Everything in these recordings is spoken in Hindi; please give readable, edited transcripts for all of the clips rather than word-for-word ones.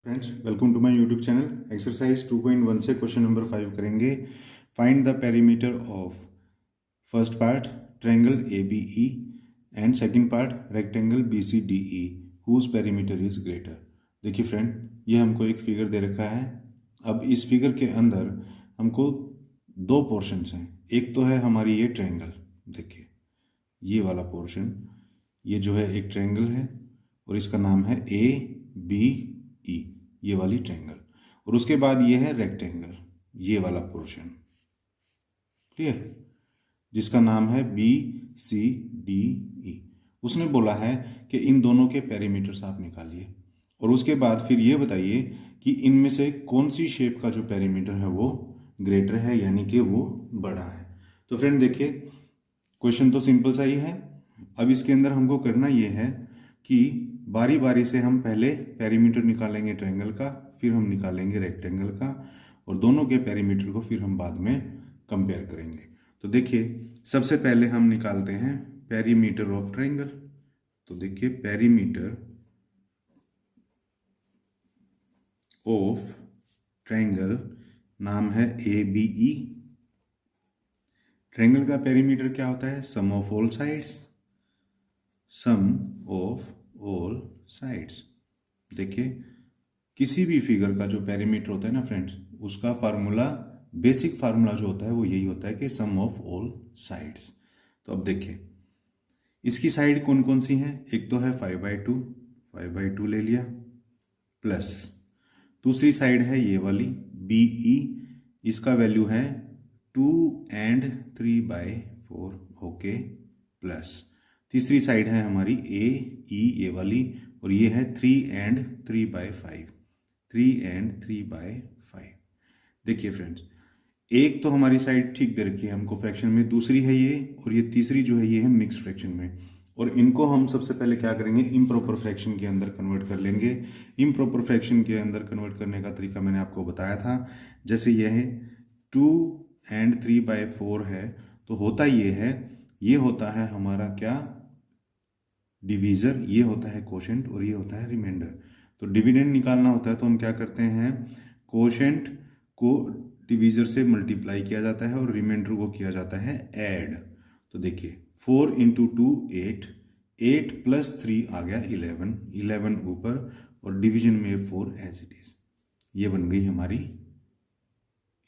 Friends, welcome to my YouTube channel. Exercise 2.1 से क्वेश्चन नंबर 5 करेंगे। Find the perimeter of first part triangle A B E and second part rectangle B C D E whose perimeter is greater. देखिए फ्रेंड, ये हमको एक फिगर दे रखा है। अब इस फिगर के अंदर हमको दो पोर्शंस हैं। एक तो है हमारी ये ट्रायंगल, देखिए ये वाला पोर्शन, ये जो है एक ट्रायंगल है और इसका नाम है ए बी ई, ये वाली ट्रायंगल। और उसके बाद ये है रेक्टेंगल, ये वाला पोर्शन, क्लियर, जिसका नाम है बी सी डी ई। उसने बोला है कि इन दोनों के पेरीमीटर्स आप निकालिए और उसके बाद फिर ये बताइए कि इनमें से कौन सी शेप का जो पेरीमीटर है वो ग्रेटर है, यानी कि वो बड़ा है। तो फ्रेंड देखिए, क्वेश्चन तो सिंपल सा ही है। अब इसके अंदर हमको करना ये है कि बारी बारी से हम पहले पेरीमीटर निकालेंगे ट्रायंगल का, फिर हम निकालेंगे रेक्टेंगल का, और दोनों के पेरीमीटर को फिर हम बाद में कंपेयर करेंगे। तो देखिए, सबसे पहले हम निकालते हैं पेरीमीटर ऑफ ट्रायंगल। तो देखिए, पेरीमीटर ऑफ ट्रायंगल नाम है ए बी ई। ट्रायंगल का पेरीमीटर क्या होता है? Sum of all sides, sum of all sides. देखिए, किसी भी फिगर का जो पेरीमीटर होता है ना फ्रेंड्स, उसका फार्मूला, बेसिक फार्मूला जो होता है वो यही होता है कि सम ऑफ ऑल साइड्स। तो अब देखिए, इसकी साइड कौन कौन सी हैं? एक तो है 5/2, 5/2 ले लिया, प्लस दूसरी साइड है ये वाली बी ई, इसका वैल्यू है 2 and 3/4, ओके, प्लस तीसरी साइड है हमारी ए ई, ये वाली, और ये है 3 and 3/5, 3 and 3/5। देखिए फ्रेंड्स, एक तो हमारी साइड ठीक दे रखी है हमको फ्रैक्शन में, दूसरी है ये, और ये तीसरी जो है ये है मिक्स फ्रैक्शन में। और इनको हम सबसे पहले क्या करेंगे? इम्प्रॉपर फ्रैक्शन के अंदर कन्वर्ट कर लेंगे। इम्प्रॉपर फ्रैक्शन के अंदर कन्वर्ट करने का तरीका मैंने आपको बताया था। जैसे ये है 2 and 3/4 है, तो होता ये होता है हमारा क्या? डिवीज़र, ये होता है कोशेंट, और ये होता है रिमाइंडर। तो डिविडेंड निकालना होता है तो हम क्या करते हैं? कोशेंट को डिवीज़र से मल्टीप्लाई किया जाता है और रिमाइंडर को किया जाता है ऐड। तो देखिए, 4 × 2 8, 8 + 3 आ गया 11, 11 ऊपर, और डिवीजन में 4 एज इट इज। ये बन गई हमारी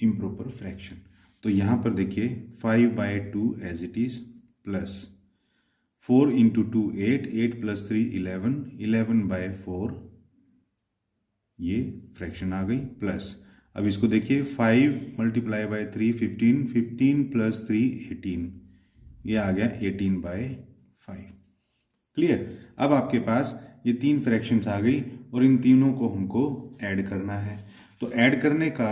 इम्प्रॉपर फ्रैक्शन। तो यहाँ पर देखिए 5/2 एज इट इज, प्लस 4 × 2 8, 8 + 3 11, 11/4, ये फ्रैक्शन आ गई, प्लस अब इसको देखिए 5 × 3 15, 15 + 3 18, ये आ गया 18/5। क्लियर? अब आपके पास ये तीन फ्रैक्शंस आ गई और इन तीनों को हमको ऐड करना है। तो ऐड करने का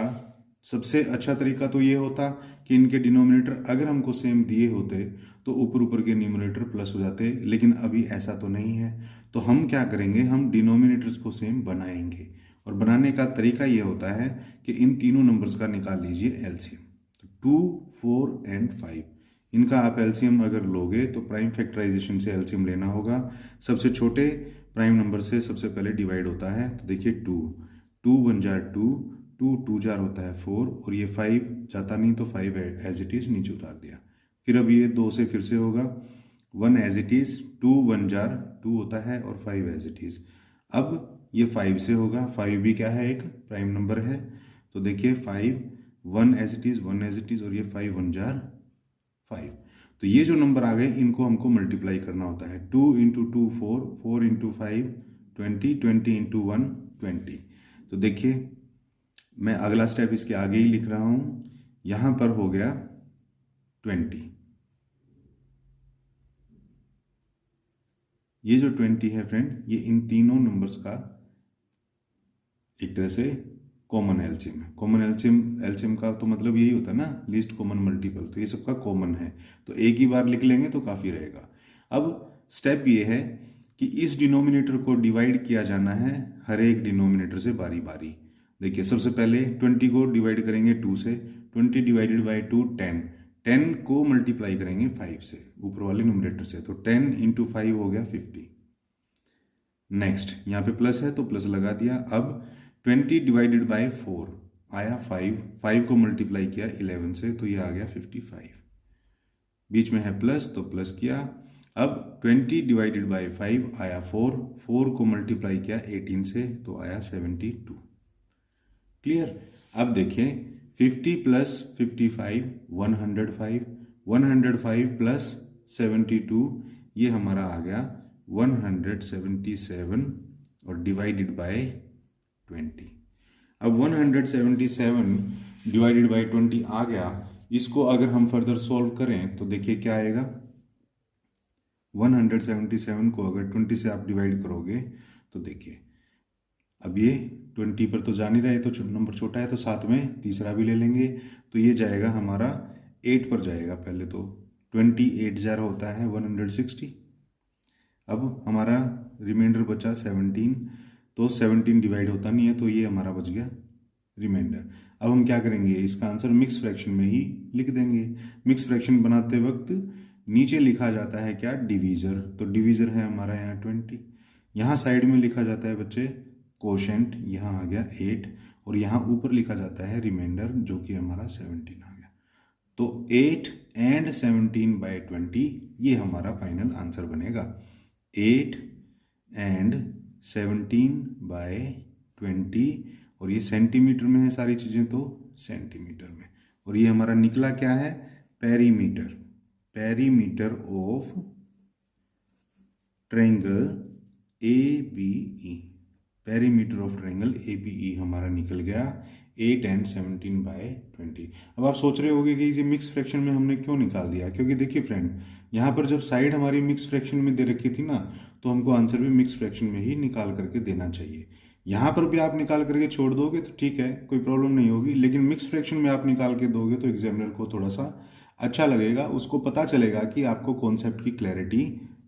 सबसे अच्छा तरीका तो ये होता कि इनके डिनोमिनेटर अगर हमको सेम दिए होते तो ऊपर ऊपर के न्यूमरेटर प्लस हो जाते, लेकिन अभी ऐसा तो नहीं है। तो हम क्या करेंगे? हम डिनोमिनेटर्स को सेम बनाएंगे, और बनाने का तरीका ये होता है कि इन तीनों नंबर्स का निकाल लीजिए एलसीएम। तो 2, 4 and 5, इनका आप एलसीएम अगर लोगे तो प्राइम फैक्टराइजेशन से एलसीएम लेना होगा। सबसे छोटे प्राइम नंबर से सबसे पहले डिवाइड होता है। तो देखिए 2, 2 × 1 = 2, 2 × 2 = होता है 4, और ये 5 जाता नहीं तो 5 एज इट इज़ नीचे उतार दिया। फिर अब ये 2 से फिर से होगा 1 एज इट इज़, 2 × 1 = 2 होता है, और 5 एज इट इज़। अब ये 5 से होगा, 5 भी क्या है? एक प्राइम नंबर है। तो देखिए 5, 1 as it is, 1 as it is, और ये 5 × 1 = 5। तो ये जो नंबर आ गए इनको हमको मल्टीप्लाई करना होता है। 2 × 2 4, 4 × 5 20, 20 × 1 20। तो देखिए, मैं अगला स्टेप इसके आगे ही लिख रहा हूँ। यहाँ पर हो गया 20। ये जो 20 है फ्रेंड, ये इन तीनों नंबर्स का एक तरह से कॉमन एलसीएम है। कॉमन एलसीएम का तो मतलब यही होता है ना, लीस्ट कॉमन मल्टीपल। तो ये सबका कॉमन है, तो एक ही बार लिख लेंगे तो काफ़ी रहेगा। अब स्टेप ये है कि इस डिनोमिनेटर को डिवाइड किया जाना है हर एक डिनोमिनेटर से बारी बारी। देखिए, सबसे पहले 20 को डिवाइड करेंगे 2 से, 20 / 2 10, 10 को मल्टीप्लाई करेंगे 5 से, ऊपर वाले न्यूमरेटर से, तो 10 × 5 हो गया 50। नेक्स्ट यहाँ पे प्लस है तो प्लस लगा दिया। अब 20 डिवाइडेड बाय 4 आया 5, 5 को मल्टीप्लाई किया 11 से तो ये आ गया 55, बीच में है प्लस तो प्लस किया। अब 20 डिवाइडेड बाय 5 आया 4, 4 को मल्टीप्लाई किया 18 से तो आया 72। क्लियर। अब देखिए 50 प्लस 55 105, 105 प्लस 72 ये हमारा आ गया 177 और डिवाइडेड बाय 20। अब 177 डिवाइडेड बाय 20 आ गया। इसको अगर हम फर्दर सॉल्व करें तो देखिए क्या आएगा। 177 को अगर 20 से आप डिवाइड करोगे तो देखिए अब ये 20 पर तो जा नहीं रहे, तो नंबर छोटा है तो साथ में तीसरा भी ले लेंगे तो ये जाएगा हमारा 8 पर जाएगा। पहले तो 28 जार होता है 160। अब हमारा रिमाइंडर बचा 17, तो 17 डिवाइड होता नहीं है तो ये हमारा बच गया रिमाइंडर। अब हम क्या करेंगे, इसका आंसर मिक्स फ्रैक्शन में ही लिख देंगे। मिक्स फ्रैक्शन बनाते वक्त नीचे लिखा जाता है क्या, डिवीज़र। तो डिवीज़र है हमारा यहाँ 20। यहाँ साइड में लिखा जाता है बच्चे कोशेंट, यहाँ आ गया 8 और यहाँ ऊपर लिखा जाता है रिमाइंडर जो कि हमारा 17 आ गया। तो 8 एंड 17 बाय 20 ये हमारा फाइनल आंसर बनेगा। 8 एंड 17 बाय 20 और ये सेंटीमीटर में है सारी चीज़ें तो सेंटीमीटर में। और ये हमारा निकला क्या है, perimeter, perimeter of triangle ABE, perimeter of triangle ABE हमारा निकल गया 8 एंड 17 बाय 20। अब आप सोच रहे होंगे कि इसे मिक्स फ्रैक्शन में हमने क्यों निकाल दिया, क्योंकि देखिए फ्रेंड यहाँ पर जब साइड हमारी मिक्स फ्रैक्शन में दे रखी थी ना, तो हमको आंसर भी मिक्स फ्रैक्शन में ही निकाल करके देना चाहिए। यहाँ पर भी आप निकाल करके छोड़ दोगे तो ठीक है, कोई प्रॉब्लम नहीं होगी, लेकिन मिक्स फ्रैक्शन में आप निकाल के दोगे तो एग्जामिनर को थोड़ा सा अच्छा लगेगा, उसको पता चलेगा कि आपको कॉन्सेप्ट की क्लैरिटी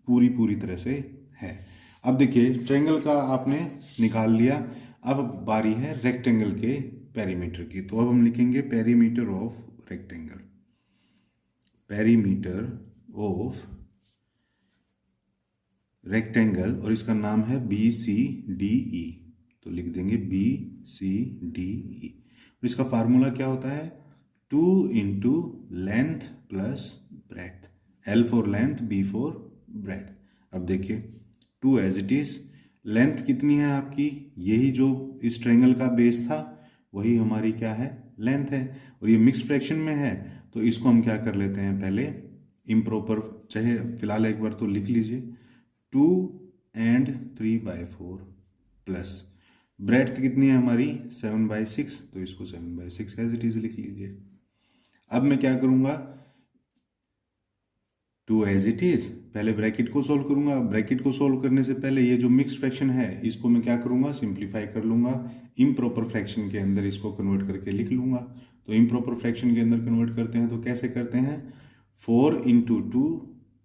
पूरी तरह से है। अब देखिए ट्रायंगल का आपने निकाल लिया, अब बारी है रेक्टेंगल के पेरीमीटर की। तो अब हम लिखेंगे perimeter of rectangle, perimeter of rectangle और इसका नाम है BCDE। तो लिख देंगे BCDE और इसका फार्मूला क्या होता है, 2 into length plus breadth, L for length, B for breadth. अब देखिए 2 एज इट इज, लेंथ कितनी है आपकी, यही जो इस ट्रायंगल का बेस था वही हमारी क्या है, लेंथ है। और ये मिक्स फ्रैक्शन में है तो इसको हम क्या कर लेते हैं, पहले इम्प्रॉपर, चाहे फिलहाल एक बार तो लिख लीजिए 2 एंड 3/4 प्लस ब्रेथ कितनी है हमारी 7/6, तो इसको 7/6 एज इट इज लिख लीजिए। अब मैं क्या करूँगा, 2 एज इट इज, पहले ब्रैकेट को सॉल्व करूंगा। ब्रैकेट को सॉल्व करने से पहले ये जो मिक्स फ्रैक्शन है इसको मैं क्या करूंगा, सिंप्लीफाई कर लूंगा, इम्प्रॉपर फ्रैक्शन के अंदर इसको कन्वर्ट करके लिख लूंगा। तो इम्प्रॉपर फ्रैक्शन के अंदर कन्वर्ट करते हैं तो कैसे करते हैं, 4 इंटू 2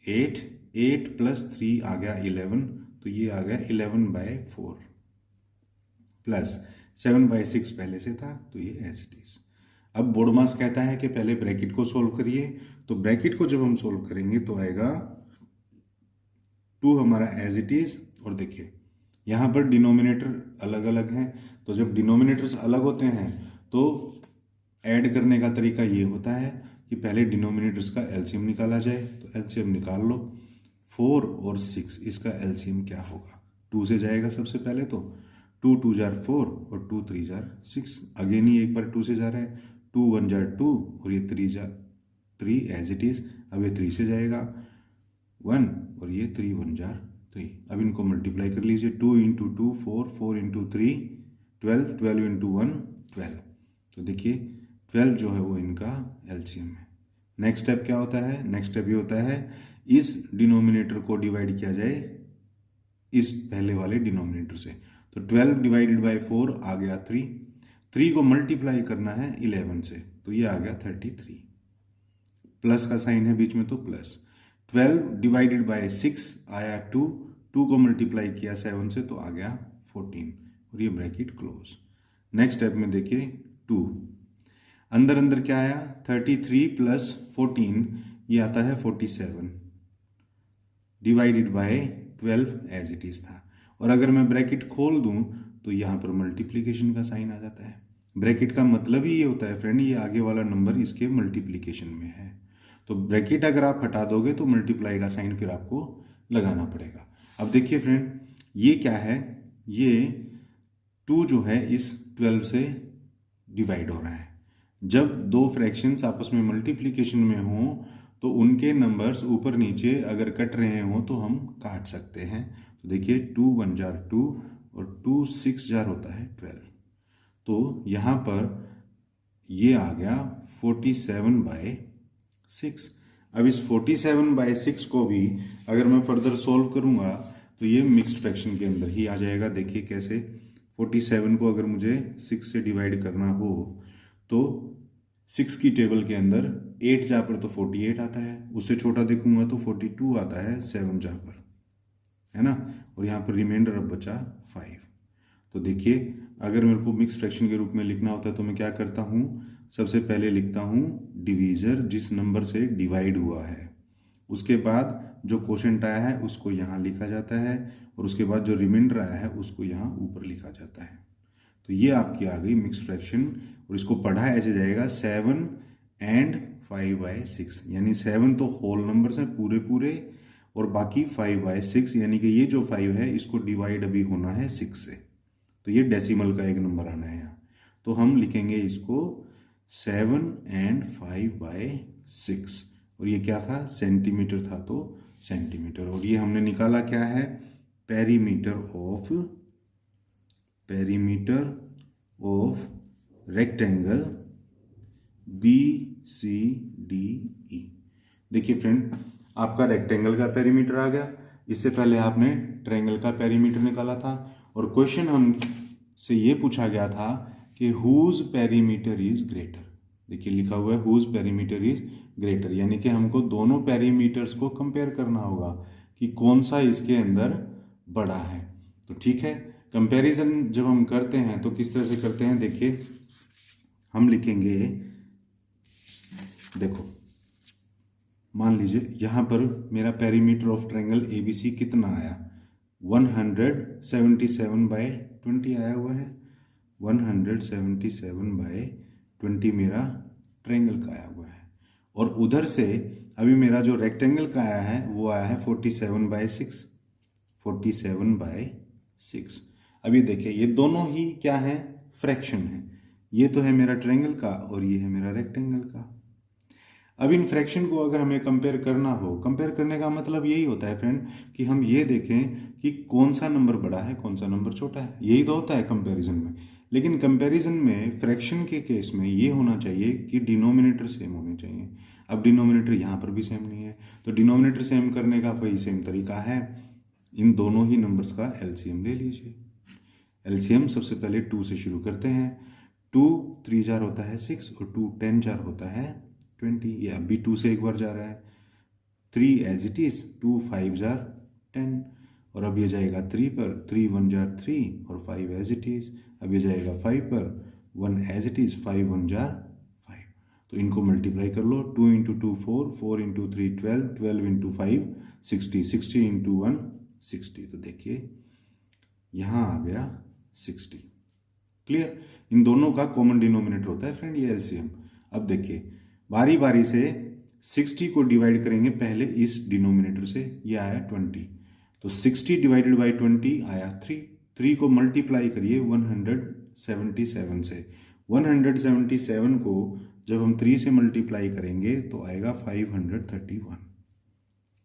8, 8 प्लस 3 आ गया 11, तो ये आ गया 11/4 प्लस 7/6 पहले से था तो ये एज इट इज। अब बोर्डमास कहता है कि पहले ब्रैकेट को सोल्व करिए, तो ब्रैकेट को जब हम सोल्व करेंगे तो आएगा 2 हमारा एज इट इज। और देखिए यहाँ पर डिनोमिनेटर अलग अलग हैं, तो जब डिनोमिनेटर्स अलग होते हैं तो ऐड करने का तरीका ये होता है कि पहले डिनोमिनेटर्स का एलसीएम निकाला जाए। तो एलसीएम निकाल लो, 4 और 6 इसका एलसीएम क्या होगा, 2 से जाएगा सबसे पहले, तो 2 2 जार 4 और 2 3 जार 6, अगेन ही एक बार 2 से जा रहा है, 2 1 जार 2 और ये 3 जार 3 एज इट इज। अब ये 3 से जाएगा 1 और ये 3 1 जार 3। अब इनको मल्टीप्लाई कर लीजिए, 2 इंटू 2 4, 4 इंटू 3 12, 12 इंटू 1 12। तो देखिए 12 जो है वो इनका एलसीएम है। नेक्स्ट स्टेप क्या होता है, नेक्स्ट स्टेप ये होता है इस डिनोमिनेटर को डिवाइड किया जाए इस पहले वाले डिनोमिनेटर से। तो 12 डिवाइडेड बाई 4 आ गया 3, 3 को मल्टीप्लाई करना है 11 से, तो ये आ गया 33, प्लस का साइन है बीच में तो प्लस। 12 डिवाइडेड बाय 6 आया 2, 2 को मल्टीप्लाई किया 7 से तो आ गया 14 और ये ब्रैकेट क्लोज। नेक्स्ट स्टेप में देखिए 2 अंदर अंदर क्या आया, 33 प्लस 14 ये आता है 47 divided by 12 as it is था। और अगर मैं ब्रैकेट खोल दूं तो यहाँ पर मल्टीप्लिकेशन का साइन आ जाता है। ब्रैकेट का मतलब ही ये होता है फ्रेंड, ये आगे वाला नंबर इसके मल्टीप्लिकेशन में है। तो ब्रैकेट अगर आप हटा दोगे तो मल्टीप्लाई का साइन फिर आपको लगाना पड़ेगा। अब देखिए फ्रेंड, ये क्या है, ये 2 जो है इस 12 से डिवाइड हो रहा है। जब दो फ्रैक्शंस आपस में मल्टीप्लिकेशन में हों तो उनके नंबर्स ऊपर नीचे अगर कट रहे हों तो हम काट सकते हैं। तो देखिए 2 1 जार 2 और 2 6 जार होता है 12। तो यहाँ पर ये आ गया 47/6। अब इस 47/6 को भी अगर मैं फर्दर सॉल्व करूँगा तो ये मिक्स्ड फ्रैक्शन के अंदर ही आ जाएगा। देखिए कैसे, 47 को अगर मुझे 6 से डिवाइड करना हो तो 6 की टेबल के अंदर 8 जा पर तो 48 आता है, उससे छोटा देखूंगा तो 42 आता है 7 जा पर, है ना। और यहाँ पर रिमाइंडर अब बचा 5। तो देखिए अगर मेरे को मिक्स फ्रैक्शन के रूप में लिखना होता है तो मैं क्या करता हूँ, सबसे पहले लिखता हूँ डिवीज़र जिस नंबर से डिवाइड हुआ है, उसके बाद जो क्वोशंट आया है उसको यहाँ लिखा जाता है और उसके बाद जो रिमाइंडर आया है उसको यहाँ ऊपर लिखा जाता है। तो ये आपकी आ गई मिक्स फ्रैक्शन। और इसको पढ़ा ऐसे जाएगा 7 and 5/6, यानी 7 तो होल नंबर्स हैं पूरे पूरे और बाकी 5/6, यानी कि ये जो 5 है इसको डिवाइड अभी होना है 6 से, तो ये डेसिमल का एक नंबर आना है यहाँ। तो हम लिखेंगे इसको 7 and 5/6 और ये क्या था, सेंटीमीटर था तो सेंटीमीटर। और ये हमने निकाला क्या है, पेरीमीटर ऑफ रेक्टेंगल BCDE। देखिए फ्रेंड, आपका रेक्टेंगल का पेरीमीटर आ गया। इससे पहले आपने ट्रायंगल का पेरीमीटर निकाला था और क्वेश्चन हमसे ये पूछा गया था कि हुज पेरीमीटर इज ग्रेटर। देखिए लिखा हुआ है हुज पेरीमीटर इज ग्रेटर, यानी कि हमको दोनों पेरीमीटर्स को कंपेयर करना होगा कि कौन सा इसके अंदर बड़ा है। तो ठीक है, कंपैरिजन जब हम करते हैं तो किस तरह से करते हैं, देखिए हम लिखेंगे, देखो मान लीजिए यहाँ पर मेरा पेरीमीटर ऑफ ट्रायंगल ABC कितना आया, 177/20 आया हुआ है। 177/20 मेरा ट्रायंगल का आया हुआ है और उधर से अभी मेरा जो रेक्टेंगल का आया है वो आया है 47/6। 47/6। अभी देखिए ये दोनों ही क्या है, फ्रैक्शन है। ये तो है मेरा ट्रायंगल का और ये है मेरा रेक्टेंगल का। अब इन फ्रैक्शन को अगर हमें कंपेयर करना हो, कंपेयर करने का मतलब यही होता है फ्रेंड कि हम ये देखें कि कौन सा नंबर बड़ा है कौन सा नंबर छोटा है, यही तो होता है कंपैरिजन में। लेकिन कंपैरिजन में फ्रैक्शन के केस में ये होना चाहिए कि डिनोमिनेटर सेम होने चाहिए। अब डिनोमिनेटर यहाँ पर भी सेम नहीं है, तो डिनोमिनेटर सेम करने का वही सेम तरीका है, इन दोनों ही नंबर्स का एलसीएम ले लीजिए। एलसीएम सबसे पहले 2 से शुरू करते हैं। 2 3 जार होता है 6 और 2 10 जार होता है 20। ये अब भी 2 से एक बार जा रहा है। 3 एज इट इज, 2 5 जार 10 और अब ये जाएगा 3 पर, 3 1 जार 3 और 5 एज इट इज। अब ये जाएगा 5 पर, 1 एज इट इज, 5 1 जार 5। तो इनको मल्टीप्लाई कर लो, 2 × 2 4, 4 × 3 12, 12 × 5 60, 60 × 1 60। तो देखिए यहाँ आ गया 60। क्लियर, इन दोनों का कॉमन डिनोमिनेटर होता है फ्रेंड ये एलसीएम। अब देखिए बारी बारी से 60 को डिवाइड करेंगे पहले इस डिनोमिनेटर से, ये आया 20, तो 60 डिवाइडेड बाई 20 आया 3। 3 को मल्टीप्लाई करिए 177 से। 177 को जब हम 3 से मल्टीप्लाई करेंगे तो आएगा 531।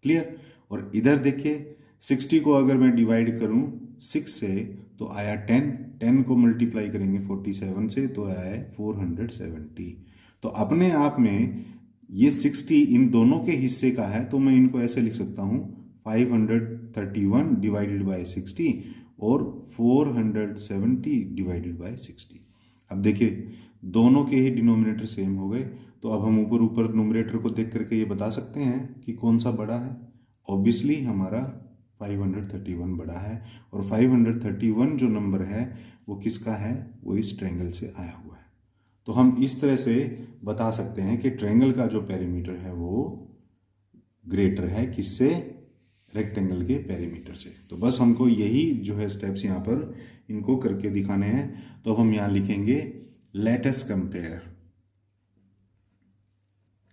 क्लियर, और इधर देखिए 60 को अगर मैं डिवाइड करूं 6 से तो आया 10, 10 को मल्टीप्लाई करेंगे 47 से तो आया है 470। तो अपने आप में ये 60 इन दोनों के हिस्से का है, तो मैं इनको ऐसे लिख सकता हूँ 531 डिवाइडेड बाय 60 और 470 डिवाइडेड बाय 60। अब देखिए दोनों के ही डिनोमिनेटर सेम हो गए, तो अब हम ऊपर ऊपर न्यूमरेटर को देख करके ये बता सकते हैं कि कौन सा बड़ा है। ऑब्वियसली हमारा 531 बड़ा है, और 531 जो नंबर है वो किसका है, वो इस ट्रायंगल से आया हुआ है। तो हम इस तरह से बता सकते हैं कि ट्रायंगल का जो पेरीमीटर है वो ग्रेटर है किससे, रेक्टेंगल के पेरीमीटर से। तो बस हमको यही जो है स्टेप्स यहाँ पर इनको करके दिखाने हैं। तो अब हम यहाँ लिखेंगे let us compare.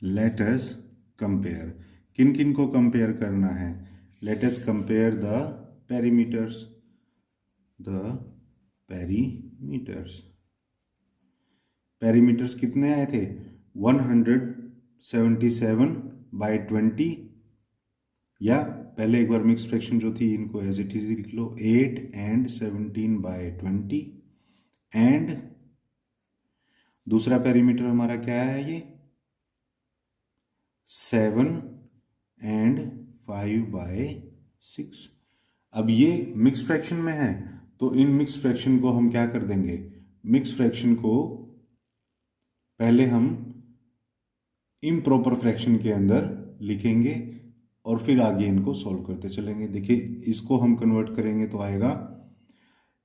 Let us compare, किन किन को कंपेयर करना है? Let us compare the perimeters, the perimeters. Perimeters कितने आए थे? 177/20, या पहले एक बार मिक्स फ्रैक्शन जो थी इनको एज इट इज लिख लो, 8 and 17/20। एंड दूसरा पेरीमीटर हमारा क्या है? ये 7 and 5/6। अब ये मिक्स फ्रैक्शन में है, तो इन मिक्स फ्रैक्शन को हम क्या कर देंगे? मिक्स फ्रैक्शन को पहले हम इम्प्रॉपर फ्रैक्शन के अंदर लिखेंगे और फिर आगे इनको सॉल्व करते चलेंगे। देखिए इसको हम कन्वर्ट करेंगे तो आएगा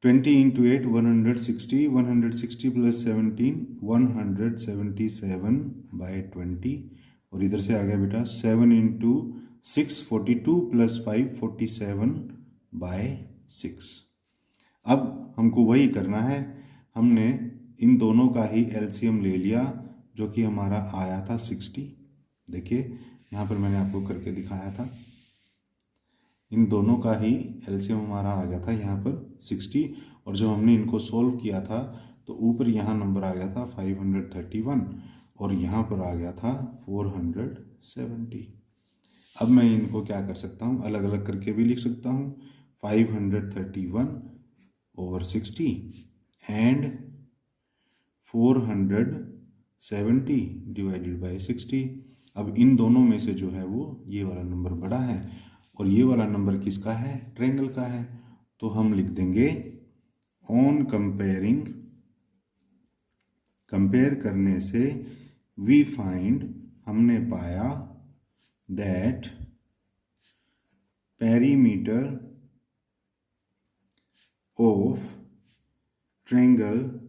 20 × 8 160, 160 + 17 177/20, और इधर से आ गया बेटा 7 × 6 42 + 5 47/6। अब हमको वही करना है, हमने इन दोनों का ही एलसीएम ले लिया जो कि हमारा आया था 60। देखिए यहाँ पर मैंने आपको करके दिखाया था, इन दोनों का ही एलसीएम हमारा आ गया था यहाँ पर 60, और जब हमने इनको सोल्व किया था तो ऊपर यहाँ नंबर आ गया था 531 और यहाँ पर आ गया था 470। अब मैं इनको क्या कर सकता हूँ, अलग अलग करके भी लिख सकता हूँ, 531/60 एंड 470/60। अब इन दोनों में से जो है वो ये वाला नंबर बड़ा है और ये वाला नंबर किसका है? ट्रायंगल का है। तो हम लिख देंगे ऑन कंपेयरिंग, कंपेयर करने से वी फाइंड, हमने पाया, that perimeter of triangle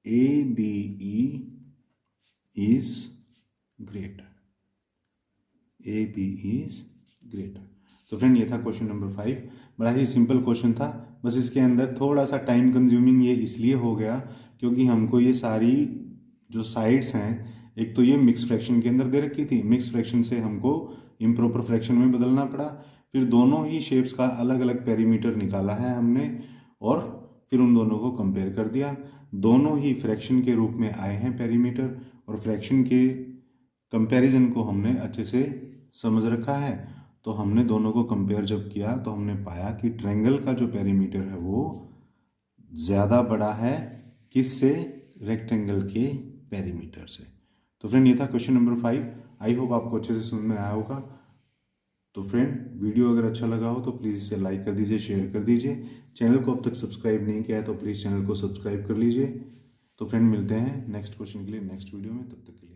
ABE is greater, ABE is greater। तो फ्रेंड ये था क्वेश्चन नंबर 5, बड़ा ही सिंपल क्वेश्चन था। बस इसके अंदर थोड़ा सा टाइम कंज्यूमिंग ये इसलिए हो गया क्योंकि हमको ये सारी जो साइड्स हैं, एक तो ये मिक्स फ्रैक्शन के अंदर दे रखी थी, मिक्स फ्रैक्शन से हमको इम्प्रॉपर फ्रैक्शन में बदलना पड़ा, फिर दोनों ही शेप्स का अलग अलग पेरीमीटर निकाला है हमने और फिर उन दोनों को कंपेयर कर दिया। दोनों ही फ्रैक्शन के रूप में आए हैं पेरीमीटर, और फ्रैक्शन के कंपैरिजन को हमने अच्छे से समझ रखा है। तो हमने दोनों को कंपेयर जब किया तो हमने पाया कि ट्रायंगल का जो पेरीमीटर है वो ज़्यादा बड़ा है किससे? रेक्टेंगल के पेरीमीटर से। तो फ्रेंड ये था क्वेश्चन नंबर 5। आई होप आपको अच्छे से समझ में आया होगा। तो फ्रेंड वीडियो अगर अच्छा लगा हो तो प्लीज़ इसे लाइक कर दीजिए, शेयर कर दीजिए। चैनल को अब तक सब्सक्राइब नहीं किया है तो प्लीज़ चैनल को सब्सक्राइब कर लीजिए। तो फ्रेंड मिलते हैं नेक्स्ट क्वेश्चन के लिए नेक्स्ट वीडियो में, तब तक के लिए।